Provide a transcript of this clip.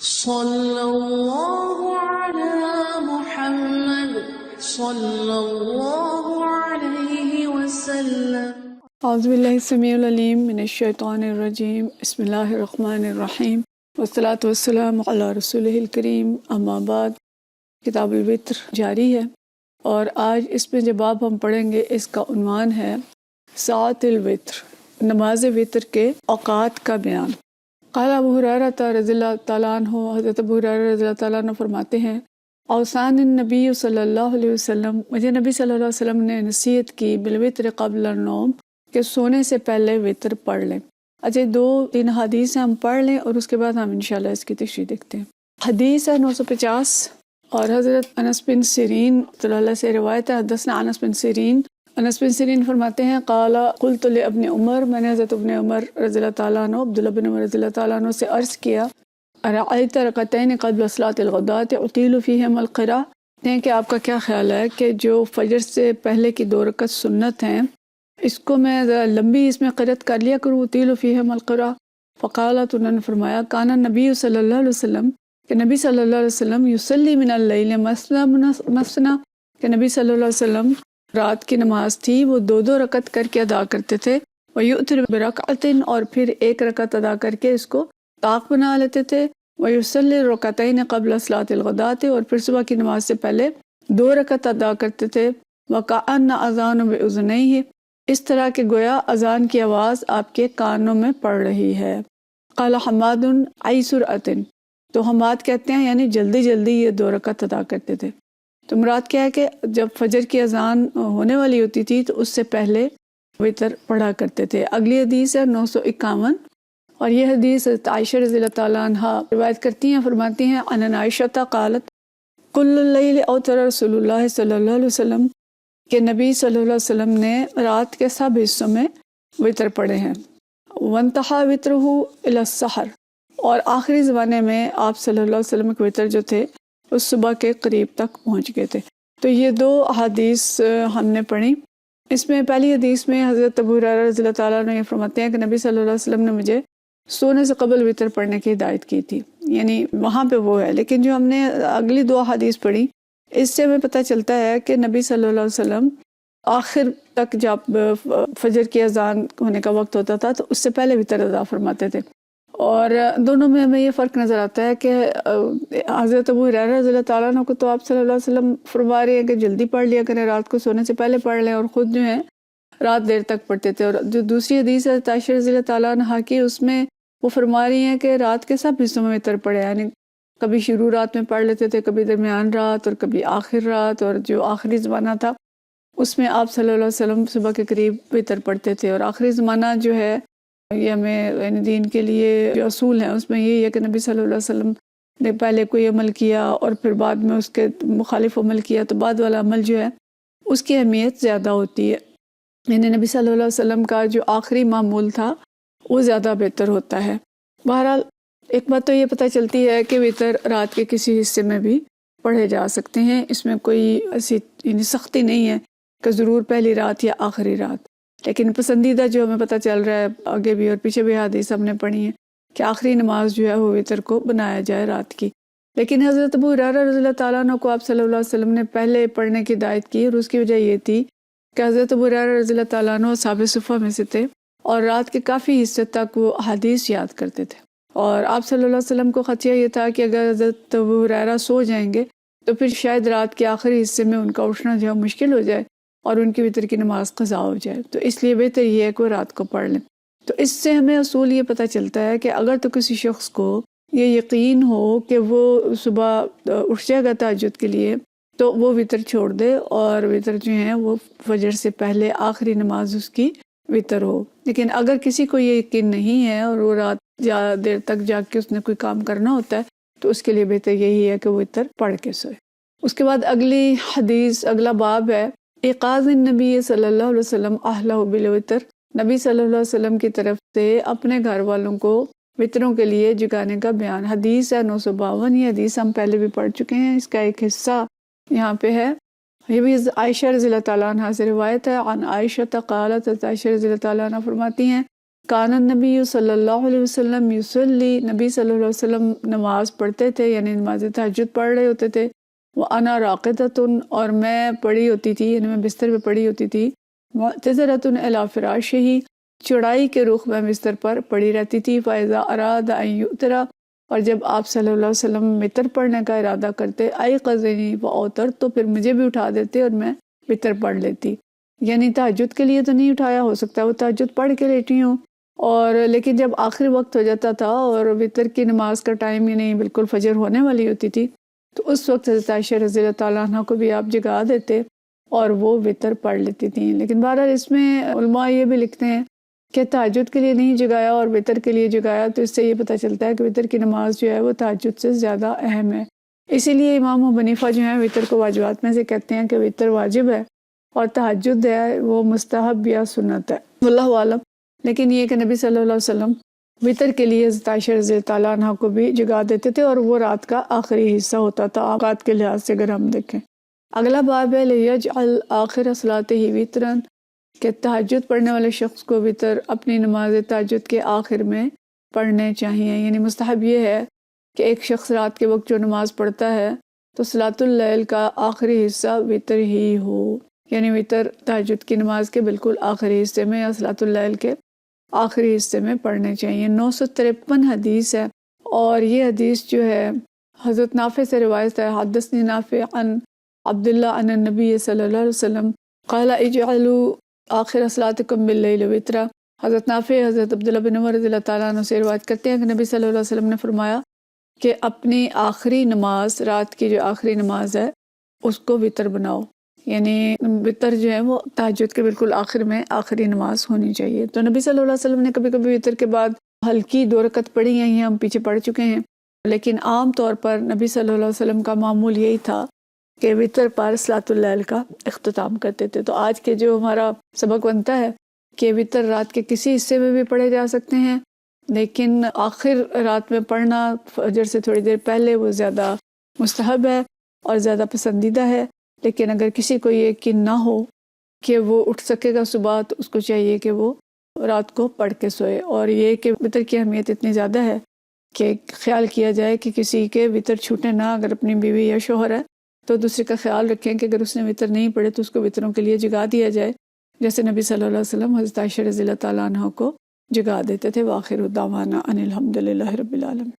صلی اللہ علی محمد صلی اللہ علیہ وسلم۔ اعوذ باللہ السمیع العلیم من الشیطان الرجیم، بسم اللہ الرحمن الرحیم، والصلاة والسلام علی رسولہ الکریم، اما بعد۔ کتاب الوتر جاری ہے اور آج اس میں جو باب ہم پڑھیں گے اس کا عنوان ہے ساعۃ الوتر، نماز وتر کے اوقات کا بیان۔ قال ابو ہریرہ رضی اللہ تعالیٰ عنہ، حضرت ابو ہریرہ رضی اللہ تعالیٰ عنہ فرماتے ہیں، اوصان النبی صلی اللہ علیہ وسلم، مجھے نبی صلی اللہ علیہ وسلم نے نصیحت کی بالوتر قبل النوم، کہ سونے سے پہلے وتر پڑھ لیں۔ اچھا، 2-3 حدیث ہم پڑھ لیں اور اس کے بعد ہم انشاءاللہ اس کی تشریح دیکھتے ہیں۔ حدیث ہے 950، اور حضرت انس بن سیرین رضی اللہ عنہ سے روایت ہے، حدثنا انس بن سیرین۔ انس بن سیرین فرماتے ہیں، قال قلت لابن عمر، میں نے حضرت ابن عمر رضی اللہ تعالیٰ عنہ، عبداللہ بن عمر رضی اللہ تعالیٰ عنہ سے عرض کیا، ارأیت رکعتین قبل صلاۃ الغداۃ اطیل فیہما القراءۃ، کہ آپ کا کیا خیال ہے کہ جو فجر سے پہلے کی 2 رکعت سنت ہیں، اس کو میں ذرا لمبی اس میں قرأت کر لیا کروں، اطیل فیہما القراء؟ فقال، تو انہوں نے فرمایا، کان النبی صلی اللہ علیہ وسلم، کہ نبی صلی اللہ علیہ وسلم یصلی من اللیل مثنی، کہ نبی صلی اللہ علیہ وسلم رات کی نماز تھی وہ 2 رکعت کر کے ادا کرتے تھے، ویؤتر برکعۃ، اور پھر 1 رکعت ادا کر کے اس کو طاق بنا لیتے تھے، ویصلی رکعتین قبل صلاۃ الغداۃ، اور پھر صبح کی نماز سے پہلے 2 رکعت ادا کرتے تھے، وکأن اذان باذنیہ، اس طرح کہ گویا اذان کی آواز آپ کے کانوں میں پڑ رہی ہے۔ قال حماد ای سرعۃ، تو حماد کہتے ہیں یعنی جلدی جلدی یہ 2 رکعت ادا کرتے تھے۔ تو مراد کیا ہے کہ جب فجر کی اذان ہونے والی ہوتی تھی تو اس سے پہلے وتر پڑھا کرتے تھے۔ اگلی حدیث ہے 951، اور یہ حدیث حضرت عائشہ رضی اللہ تعالیٰ عنہ روایت کرتی ہیں، فرماتی ہیں، ان عائشہ قالت کل اللیل اوتر رسول اللہ صلی اللہ علیہ وسلم، کہ نبی صلی اللہ علیہ وسلم نے رات کے سب حصوں میں وتر پڑھے ہیں۔ وانتہا وترہ الی السحر، اور آخری زمانے میں آپ صلی اللہ علیہ وسلم کے وتر جو تھے اس صبح کے قریب تک پہنچ گئے تھے۔ تو یہ 2 حدیث ہم نے پڑھی۔ اس میں پہلی حدیث میں حضرت ابو ہریرہ رضی اللہ تعالیٰ عنہ یہ فرماتے ہیں کہ نبی صلی اللہ علیہ وسلم نے مجھے سونے سے قبل وتر پڑھنے کی ہدایت کی تھی، یعنی وہاں پہ وہ ہے۔ لیکن جو ہم نے اگلی 2 حدیث پڑھی، اس سے ہمیں پتہ چلتا ہے کہ نبی صلی اللہ علیہ وسلم آخر تک جب فجر کی اذان ہونے کا وقت ہوتا تھا تو اس سے پہلے وتر ادا فرماتے تھے۔ اور دونوں میں ہمیں یہ فرق نظر آتا ہے کہ حضرت ابو ہریرہ رضی اللہ تعالیٰ عنہ کو تو آپ صلی اللہ علیہ وسلم فرما رہے ہیں کہ جلدی پڑھ لیا کریں، رات کو سونے سے پہلے پڑھ لیں، اور خود جو ہے رات دیر تک پڑھتے تھے۔ اور جو دوسری حدیث ہے عائشہ رضی اللہ تعالیٰ عنہ کی، اس میں وہ فرما رہی ہیں کہ رات کے سب حصوں میں وتر پڑھے، یعنی کبھی شروع رات میں پڑھ لیتے تھے، کبھی درمیان رات، اور کبھی آخر رات، اور جو آخری زمانہ تھا اس میں آپ صلی اللہ علیہ وسلم صبح کے قریب وتر پڑھتے تھے۔ اور آخری زمانہ جو ہے یہ ہمیں یعنی دین کے لیے جو اصول ہیں اس میں یہی ہے کہ نبی صلی اللہ علیہ وسلم نے پہلے کوئی عمل کیا اور پھر بعد میں اس کے مخالف عمل کیا تو بعد والا عمل جو ہے اس کی اہمیت زیادہ ہوتی ہے، یعنی نبی صلی اللہ علیہ وسلم کا جو آخری معمول تھا وہ زیادہ بہتر ہوتا ہے۔ بہرحال ایک بات تو یہ پتہ چلتی ہے کہ وتر رات کے کسی حصے میں بھی پڑھے جا سکتے ہیں، اس میں کوئی ایسی یعنی سختی نہیں ہے کہ ضرور پہلی رات یا آخری رات۔ لیکن پسندیدہ جو ہمیں پتہ چل رہا ہے آگے بھی اور پیچھے بھی حدیث ہم نے پڑھی ہیں کہ آخری نماز جو ہے وہ وتر کو بنایا جائے رات کی۔ لیکن حضرت ابو ہریرہ رضی اللہ تعالیٰ عنہ کو آپ صلی اللہ علیہ وسلم نے پہلے پڑھنے کی ہدایت کی، اور اس کی وجہ یہ تھی کہ حضرت ابو ہریرہ رضی اللہ تعالیٰ عنہ اصحاب صفہ میں سے تھے، اور رات کے کافی حصے تک وہ حدیث یاد کرتے تھے، اور آپ صلی اللہ علیہ وسلم کو خدشہ یہ تھا کہ اگر حضرت ابو ہریرہ سو جائیں گے تو پھر شاید رات کے آخری حصے میں ان کا اٹھنا جو ہے مشکل ہو جائے اور ان کی وتر کی نماز قضا ہو جائے، تو اس لیے بہتر یہ ہے کہ وہ رات کو پڑھ لیں۔ تو اس سے ہمیں اصول یہ پتہ چلتا ہے کہ اگر تو کسی شخص کو یہ یقین ہو کہ وہ صبح اٹھ جائے گا تہجد کے لیے تو وہ وتر چھوڑ دے، اور وتر جو ہیں وہ فجر سے پہلے آخری نماز اس کی وتر ہو۔ لیکن اگر کسی کو یہ یقین نہیں ہے اور وہ رات زیادہ دیر تک جاگ کے اس نے کوئی کام کرنا ہوتا ہے تو اس کے لیے بہتر یہی ہے کہ وہ وتر پڑھ کے سوئے۔ اس کے بعد اگلی حدیث، اگلا باب ہے ایقاظ النبی صلی اللہ علیہ وسلم اہلہ بالوتر، نبی صلی اللہ علیہ وسلم کی طرف سے اپنے گھر والوں کو وتروں کے لیے جگانے کا بیان۔ حدیث ہے 952، یہ حدیث ہم پہلے بھی پڑھ چکے ہیں، اس کا ایک حصہ یہاں پہ ہے۔ یہ بھی عائشہ رضی اللہ تعالیٰ عنہ سے روایت ہے، عن عائشہ قالت، عائشہ رضی اللہ تعالیٰ عنہ فرماتی ہیں، کان النبی صلی اللہ علیہ وسلم یصلی، نبی صلی اللہ علیہ وسلم نماز پڑھتے تھے، یعنی نماز تہجد پڑھ رہے ہوتے تھے، وَأَنَا رَاقِدَةٌ، اور میں پڑی ہوتی تھی، یعنی میں بستر پہ پڑی ہوتی تھی، مُعْتَذِرَةٌ إِلَىٰ فِرَاشِهِ، چڑھائی کے رخ میں بستر پر پڑی رہتی تھی، فَإِذَا أَرَادَ أَن يُؤْتِرَ، اور جب آپ صلی اللہ علیہ وسلم وتر پڑھنے کا ارادہ کرتے، أَيْقَظَنِي فَأَوْتَرْتُ، تو پھر مجھے بھی اٹھا دیتے اور میں وتر پڑھ لیتی۔ یعنی تہجد کے لیے تو نہیں اٹھایا، ہو سکتا ہے وہ تہجد پڑھ کے لیٹی ہوں، اور لیکن جب آخری وقت ہو جاتا تھا اور وتر کی نماز کا ٹائم ہی نہیں، بالکل فجر ہونے والی ہوتی تھی، تو اس وقت حضرت عائشہ رضی اللہ تعالیٰ عنہ کو بھی آپ جگا دیتے اور وہ وتر پڑھ لیتی تھیں۔ لیکن بہرحال اس میں علماء یہ بھی لکھتے ہیں کہ تہجد کے لیے نہیں جگایا اور وتر کے لیے جگایا، تو اس سے یہ پتہ چلتا ہے کہ وتر کی نماز جو ہے وہ تہجد سے زیادہ اہم ہے۔ اسی لیے امام ابو حنیفہ جو ہیں وتر کو واجبات میں سے کہتے ہیں کہ وتر واجب ہے اور تہجد ہے وہ مستحب یا سنت ہے، واللہ عالم۔ لیکن یہ کہ نبی صلی اللہ علیہ وسلم وتر کے لیے حضرت عائشہ رضی اللہ تعالیٰ عنہ کو بھی جگا دیتے تھے، اور وہ رات کا آخری حصہ ہوتا تھا اوقات کے لحاظ سے اگر ہم دیکھیں۔ اگلا باب ہے لیجعل آخر صلاتہ وطرا، کہ تہجد پڑھنے والے شخص کو وتر اپنی نماز تہجد کے آخر میں پڑھنے چاہیے۔ یعنی مستحب یہ ہے کہ ایک شخص رات کے وقت جو نماز پڑھتا ہے تو صلاۃ اللیل کا آخری حصہ وتر ہی ہو، یعنی وتر تہجد کی نماز کے بالکل آخری حصے میں یا صلاۃ اللیل کے آخری حصے میں پڑھنے چاہیے۔ 953 حدیث ہے، اور یہ حدیث جو ہے حضرت نافع سے روایت ہے، حدثنی نافع عن عبداللہ عن النبی صلی اللہ علیہ وسلم قال اجعلوا آخر صلاتکم باللیل وترا۔ حضرت نافع حضرت عبداللہ بن عمر رضی اللہ تعالیٰ عنہ سے روایت کرتے ہیں کہ نبی صلی اللہ علیہ وسلم نے فرمایا کہ اپنی آخری نماز، رات کی جو آخری نماز ہے، اس کو وتر بناؤ، یعنی وتر جو ہے وہ تہجد کے بالکل آخر میں آخری نماز ہونی چاہیے۔ تو نبی صلی اللہ علیہ وسلم نے کبھی کبھی وتر کے بعد ہلکی 2 رکعت پڑھی ہیں، یہ ہم پیچھے پڑھ چکے ہیں، لیکن عام طور پر نبی صلی اللہ علیہ وسلم کا معمول یہی تھا کہ وتر پر صلاۃ اللیل کا اختتام کرتے تھے۔ تو آج کے جو ہمارا سبق بنتا ہے کہ وتر رات کے کسی حصے میں بھی پڑھے جا سکتے ہیں، لیکن آخر رات میں پڑھنا فجر سے تھوڑی دیر پہلے وہ زیادہ مستحب ہے اور زیادہ پسندیدہ ہے۔ لیکن اگر کسی کو یہ یقین نہ ہو کہ وہ اٹھ سکے گا صبح، تو اس کو چاہیے کہ وہ رات کو پڑھ کے سوئے۔ اور یہ کہ وتر کی اہمیت اتنی زیادہ ہے کہ خیال کیا جائے کہ کسی کے وتر چھوٹے نہ، اگر اپنی بیوی یا شوہر ہے تو دوسرے کا خیال رکھیں کہ اگر اس نے وتر نہیں پڑھے تو اس کو وتروں کے لیے جگا دیا جائے، جیسے نبی صلی اللہ علیہ وسلم حضرت عائشہ رضی اللہ تعالیٰ عنہ کو جگا دیتے تھے۔ وآخر دعوانا ان الحمد للہ رب العالمین۔